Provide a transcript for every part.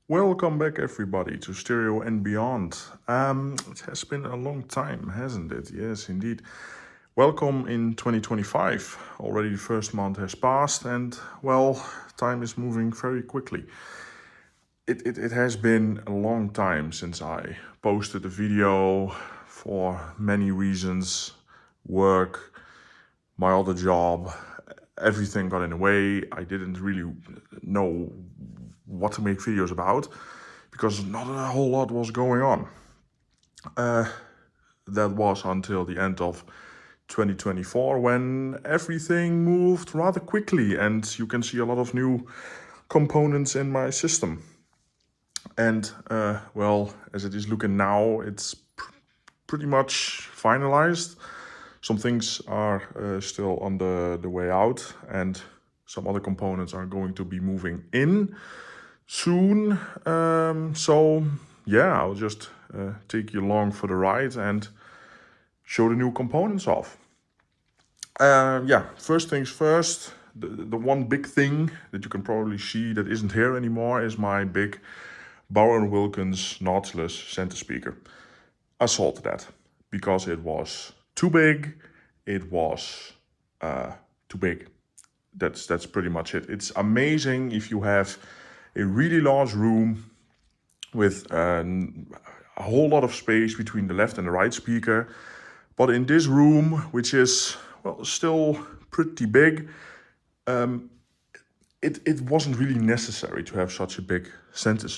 Welcome back, everybody, to Stereo and Beyond. It has been a long time, hasn't it? Yes, indeed. Welcome in 2025. Already the first month has passed, and well, time is moving very quickly. It has been a long time since I posted a video for many reasons: work, my other job, everything got in the way. I didn't really know what to make videos about because not a whole lot was going on. That was until the end of 2024 when everything moved rather quickly and you can see a lot of new components in my system. And well, as it is looking now, it's pretty much finalized. Some things are still on the way out, and some other components are going to be moving in soon. So yeah, I'll just take you along for the ride and show the new components off. Yeah, first things first, the one big thing that you can probably see that isn't here anymore is my big Boer & Wilkins Nautilus center speaker. I sold that because it was too big. It was too big. That's pretty much it. It's amazing if you have a really large room with a whole lot of space between the left and the right speaker. But in this room, which is, well, still pretty big, it wasn't really necessary to have such a big center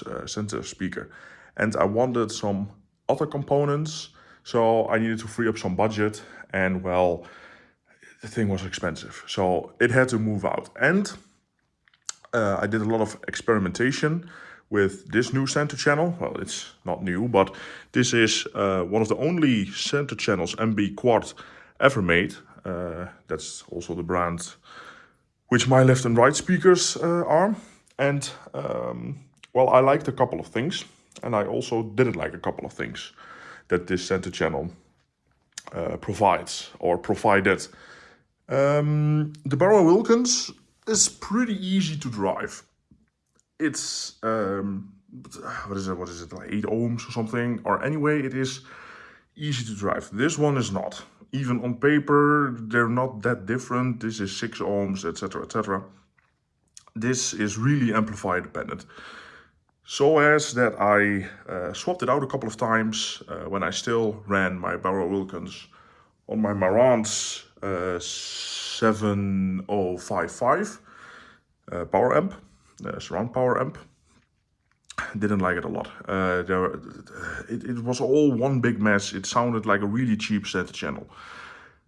speaker. And I wanted some other components, so I needed to free up some budget, and well, the thing was expensive, so it had to move out. And I did a lot of experimentation with this new center channel. Well, it's not new, but this is one of the only center channels MB Quart ever made. That's also the brand which my left and right speakers are. And well, I liked a couple of things, and I also didn't like a couple of things that this center channel provides or provided. The Boer & Wilkins is pretty easy to drive. It's what is it, like 8 ohms or something, or anyway, it is easy to drive. This one is not. Even on paper, they're not that different. This is 6 ohms, etc., etc. This is really amplifier dependent. So as that I swapped it out a couple of times when I still ran my Boer & Wilkins on my Marantz 7055 power amp, surround power amp. Didn't like it a lot. It was all one big mess. It sounded like a really cheap center channel.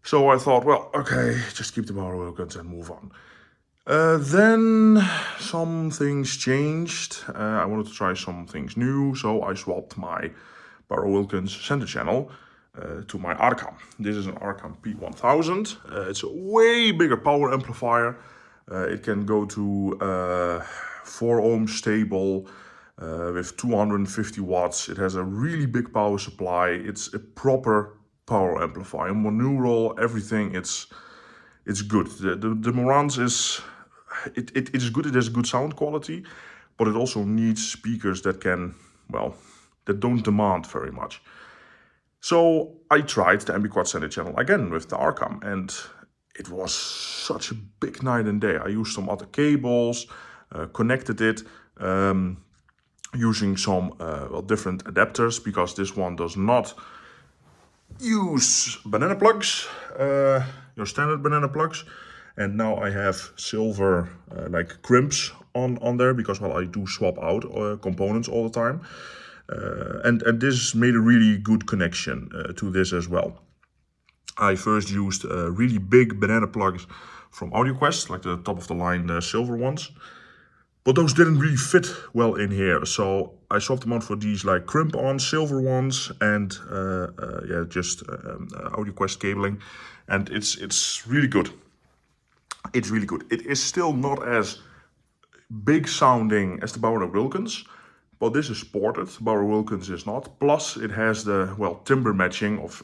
So I thought, well, okay, just keep the Boer & Wilkins and move on. Then some things changed. I wanted to try some things new, so I swapped my Boer & Wilkins center channel to my Arkham. This is an Arkham P1000. It's a way bigger power amplifier. It can go to 4 ohms stable with 250 watts. It has a really big power supply. It's a proper power amplifier. Monaural, everything. It's good. The Marantz is it's good. It has good sound quality, but it also needs speakers that can, well, that don't demand very much. So I tried the MB Quart center channel again with the Arkham, and it was such a big night and day. I used some other cables, connected it using some well, different adapters, because this one does not use banana plugs, your standard banana plugs. And now I have silver like crimps on there because, well, I do swap out components all the time. And this made a really good connection to this as well. I first used really big banana plugs from AudioQuest, like the top of the line silver ones. But those didn't really fit well in here, so I swapped them out for these like crimp-on silver ones, and yeah, just AudioQuest cabling, and it's really good. It's really good. It is still not as big sounding as the Boer & Wilkins, but this is ported. Boer & Wilkins is not. Plus, it has the, well, timbre matching of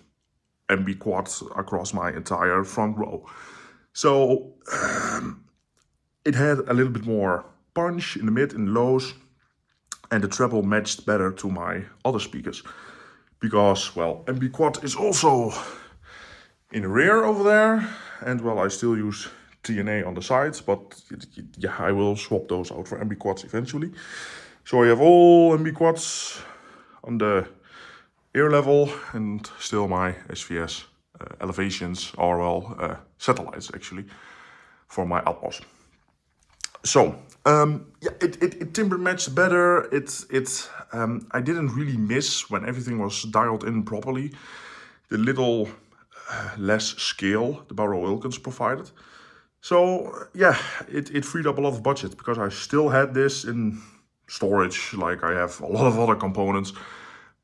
MB Quart across my entire front row. So it had a little bit more punch in the mid and lows. and the treble matched better to my other speakers. Because, well, MB Quart is also in the rear over there, and well, I still use TNA on the sides, but yeah, I will swap those out for MB Quarts eventually. So I have all MB Quarts on the ear level, and still my SVS elevations are, well, satellites actually for my Atmos. So yeah, it timbre matched better. I didn't really miss when everything was dialed in properly. The little less scale the Barrow Wilkins provided. So yeah, it freed up a lot of budget because I still had this in storage, like I have a lot of other components,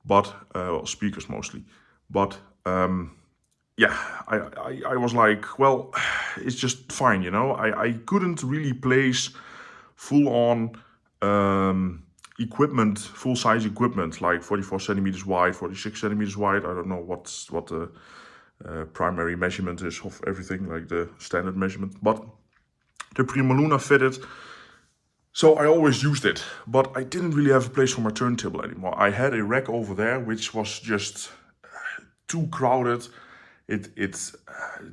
but well, speakers mostly. But yeah, I was like, well, it's just fine, you know. I couldn't really place full on equipment, full size equipment, like 44 centimeters wide, 46 centimeters wide. I don't know what the primary measurement is of everything, like the standard measurement, but the Primaluna fitted. So I always used it, but I didn't really have a place for my turntable anymore. I had a rack over there, which was just too crowded. It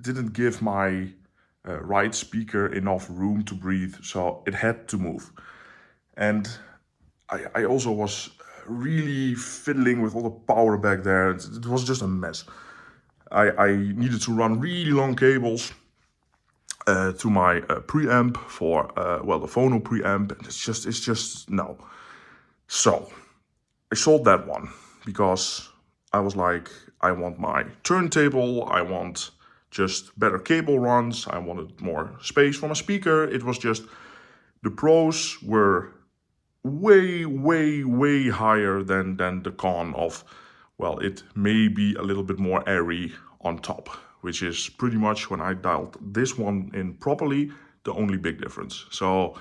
didn't give my right speaker enough room to breathe, so it had to move. And I also was really fiddling with all the power back there. It was just a mess. I needed to run really long cables to my preamp for well, the phono preamp. It's just no. So I sold that one because I was like, I want my turntable, I want just better cable runs, I wanted more space for my speaker. It was just, the pros were way higher than the con of, well, it may be a little bit more airy on top, which is pretty much when I dialed this one in properly, the only big difference. So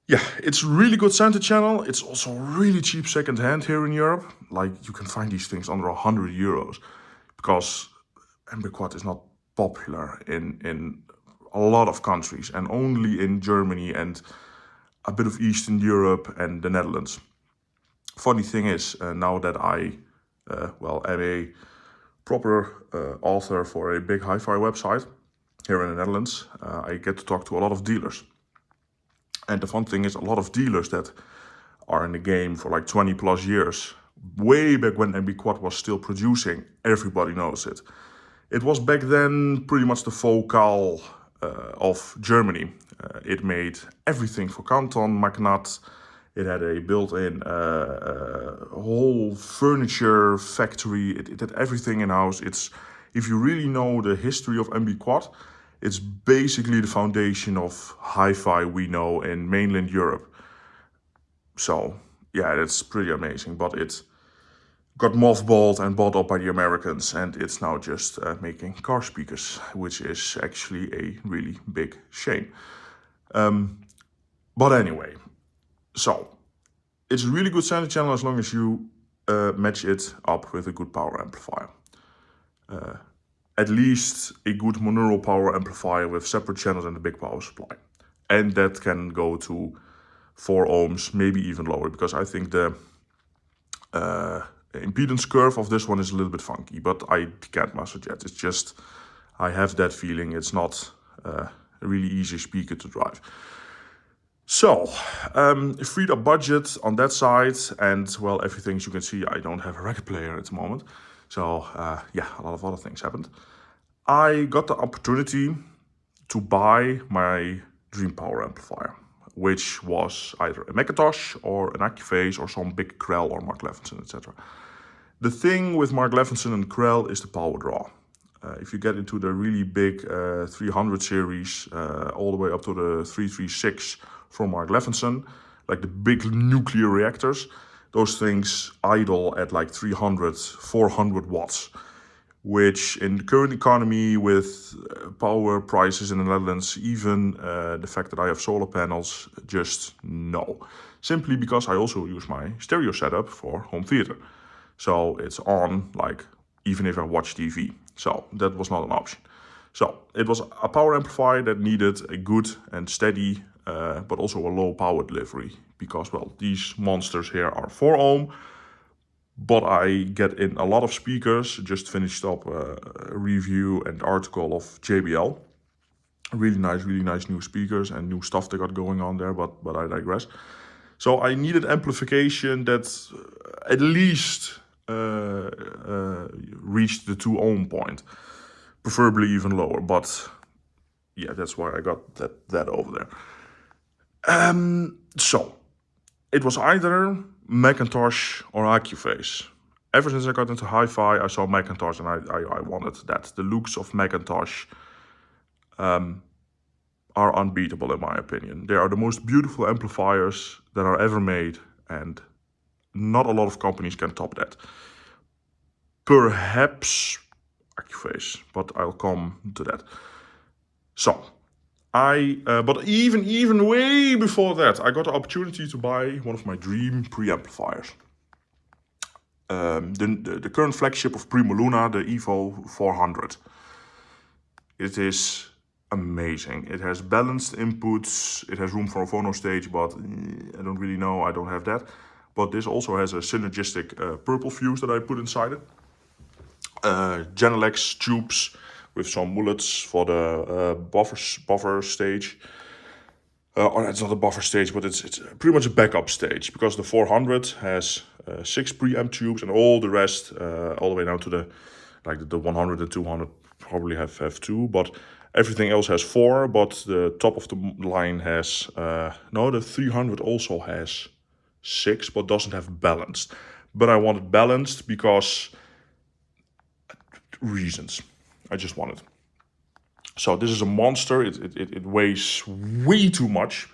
yeah, it's really good center channel. It's also really cheap second hand here in Europe. Like, you can find these things under 100 euros because MB Quart is not popular in a lot of countries, and only in Germany and a bit of Eastern Europe and the Netherlands. Funny thing is, now that I well, am a proper author for a big hi-fi website here in the Netherlands, I get to talk to a lot of dealers. And the fun thing is, a lot of dealers that are in the game for like 20 plus years, way back when MB Quart was still producing, everybody knows it. It was back then pretty much the focal of Germany. It made everything for Canton, Magnat. It had a built-in whole furniture factory. It had everything in-house. If you really know the history of MB Quart, it's basically the foundation of hi-fi we know in mainland Europe. So yeah, that's pretty amazing. But it got mothballed and bought up by the Americans, and it's now just making car speakers, which is actually a really big shame. But anyway, so it's a really good center channel as long as you match it up with a good power amplifier. At least a good monaural power amplifier with separate channels and a big power supply. And that can go to 4 ohms, maybe even lower, because I think the impedance curve of this one is a little bit funky, but I can't master it yet. It's just, I have that feeling it's not a really easy speaker to drive. So, freed up budget on that side, and well, everything, as you can see, I don't have a record player at the moment. So yeah, a lot of other things happened. I got the opportunity to buy my dream power amplifier, which was either a Macintosh or an Accuphase or some big Krell or Mark Levinson, etc. The thing with Mark Levinson and Krell is the power draw. If you get into the really big 300 series, all the way up to the 336 from Mark Levinson, like the big nuclear reactors, those things idle at like 300, 400 watts, which in the current economy with power prices in the Netherlands, even the fact that I have solar panels, just no. Simply because I also use my stereo setup for home theater. So it's on, like, even if I watch TV. So that was not an option. So it was a power amplifier that needed a good and steady but also a low power delivery, because, well, these monsters here are 4 ohm, but I get in a lot of speakers. Just finished up a review and article of JBL. Really nice new speakers and new stuff they got going on there, but I digress. So I needed amplification that at least reached the 2 ohm point, preferably even lower, but yeah, that's why I got that over there. So it was either Macintosh or Accuphase. Ever since I got into hi-fi, I saw Macintosh and I wanted that. The looks of Macintosh are unbeatable in my opinion. They are the most beautiful amplifiers that are ever made, and not a lot of companies can top that. Perhaps Accuphase, but I'll come to that. So but even way before that, I got the opportunity to buy one of my dream preamplifiers. The current flagship of Primaluna, the Evo 400. It is amazing. It has balanced inputs. It has room for a phono stage, but I don't really know. I don't have that. But this also has a synergistic purple fuse that I put inside it. Genelex tubes with some mullets for the buffer stage. Or it's not a buffer stage, but it's pretty much a backup stage, because the 400 has 6 preamp tubes, and all the rest, all the way down to the 100 and 200 probably have 2, but everything else has 4. But the top of the line has no, the 300 also has 6, but doesn't have balanced. But I wanted balanced because reasons. I just want it. So this is a monster. It weighs way too much,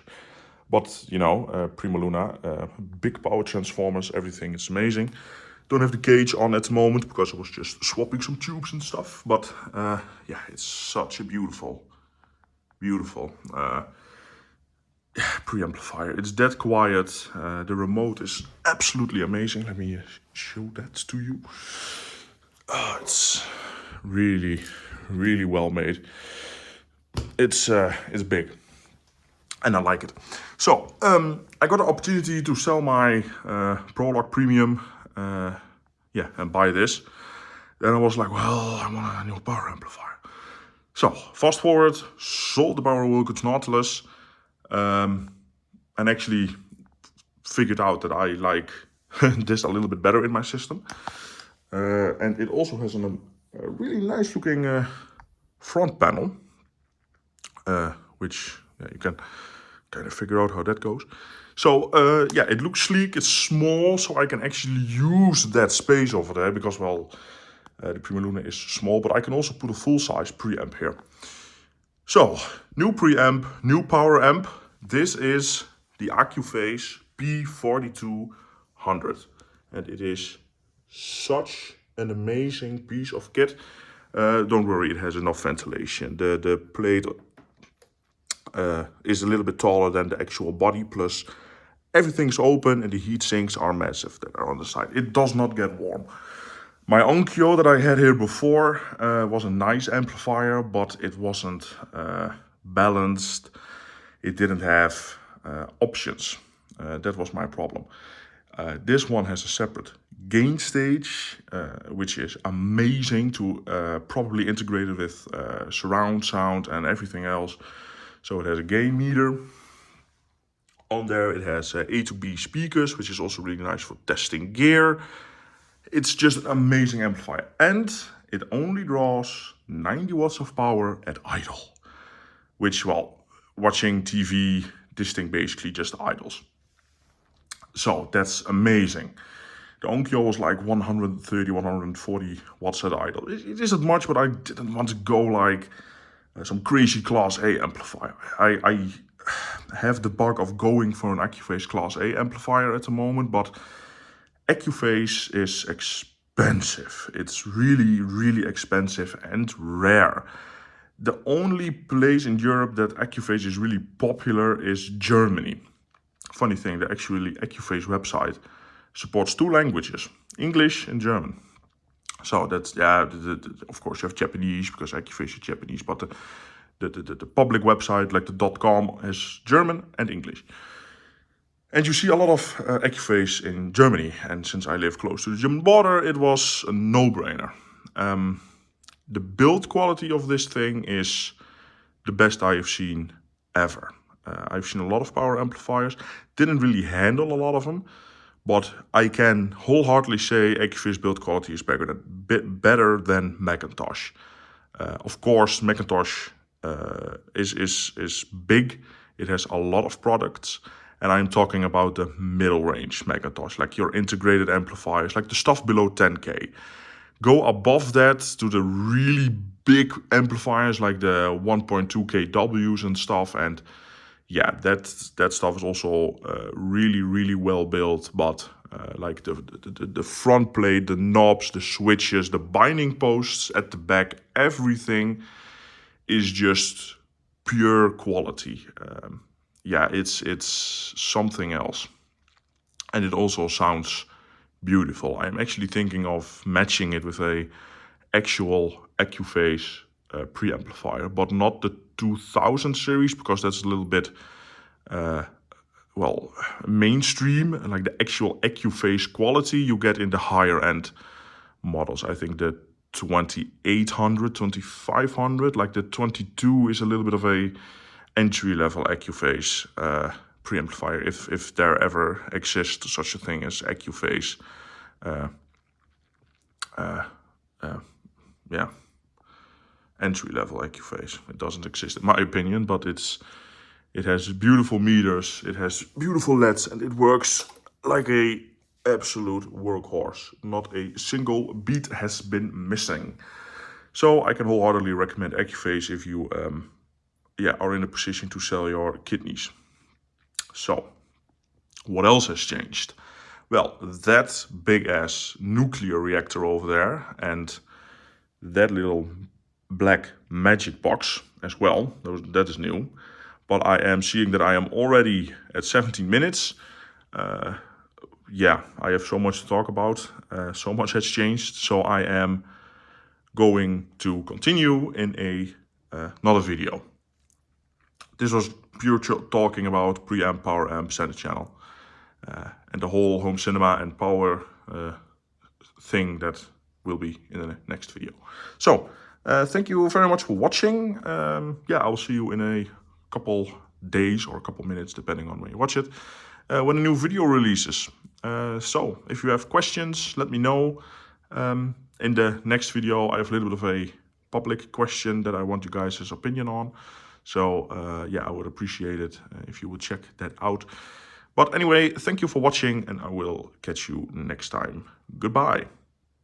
but you know, Primaluna, big power transformers, everything is amazing. Don't have the cage on at the moment because I was just swapping some tubes and stuff. But yeah, it's such a beautiful preamplifier. It's dead quiet. The remote is absolutely amazing. Let me show that to you. It's really well made. It's big, and I like it. So I got the opportunity to sell my Prolog Premium, and buy this. Then I was like, well, I want a new power amplifier. So fast forward, sold the Power Wilkins Nautilus, and actually figured out that I like this a little bit better in my system. And it also has a really nice looking front panel, which you can kind of figure out how that goes. So yeah, it looks sleek, it's small, so I can actually use that space over there, because, well, the Primaluna is small, but I can also put a full-size preamp here. So, new preamp, new power amp. This is the Accuphase P4200, and it is such an amazing piece of kit. Don't worry, it has enough ventilation. The plate is a little bit taller than the actual body, plus everything's open and the heat sinks are massive that are on the side. It does not get warm. My Onkyo that I had here before was a nice amplifier, but it wasn't balanced. It didn't have options. That was my problem. This one has a separate gain stage, which is amazing to probably integrate it with surround sound and everything else. So it has a gain meter. On there it has A to B speakers, which is also really nice for testing gear. It's just an amazing amplifier. And it only draws 90 watts of power at idle. Which, well, watching TV, this thing basically just idles. So that's amazing. The Onkyo was like 130, 140 watts at idle. It isn't much, but I didn't want to go like some crazy Class A amplifier. I have the bug of going for an Accuphase Class A amplifier at the moment, but Accuphase is expensive. It's really expensive and rare. The only place in Europe that Accuphase is really popular is Germany. Funny thing, the Accuphase website supports 2 languages, English and German. So that's, yeah, of course you have Japanese, because Accuphase is Japanese, but the public website, like the .com, has German and English. And you see a lot of Accuphase in Germany. And since I live close to the German border, it was a no-brainer. The build quality of this thing is the best I have seen ever. I've seen a lot of power amplifiers, didn't really handle a lot of them, but I can wholeheartedly say Accuphase build quality is better than Macintosh. Of course, Macintosh is big. It has a lot of products, and I'm talking about the middle range Macintosh, like your integrated amplifiers, like the stuff below 10K. Go above that to the really big amplifiers like the 1.2 kWs and stuff, and yeah, that stuff is also really well built. But like the front plate, the knobs, the switches, the binding posts at the back, everything is just pure quality. Yeah, it's something else, and it also sounds beautiful. I'm actually thinking of matching it with a actual Accuphase preamplifier, but not the 2000 series, because that's a little bit well, mainstream. Like the actual Accuphase quality you get in the higher end models. I think the 2800, 2500, like the 22 is a little bit of a entry level Accuphase preamplifier, if there ever exists such a thing as Accuphase. Yeah, entry level Accuphase. It doesn't exist in my opinion, but it has beautiful meters, it has beautiful LEDs, and it works like a absolute workhorse. Not a single beat has been missing. So I can wholeheartedly recommend Accuphase if you are in a position to sell your kidneys. So, what else has changed? Well, that big ass nuclear reactor over there and that little black magic box as well, that is new. But I am seeing that I am already at 17 minutes. Yeah, I have so much to talk about. So much has changed. So I am going to continue in another video. This was pure talking about preamp, power amp, center channel, and the whole home cinema and power thing that will be in the next video. So thank you very much for watching. Yeah, I will see you in a couple days or a couple minutes, depending on when you watch it, when a new video releases. So if you have questions, let me know. In the next video, I have a little bit of a public question that I want you guys' opinion on. So yeah, I would appreciate it if you would check that out. But anyway, thank you for watching, and I will catch you next time. Goodbye.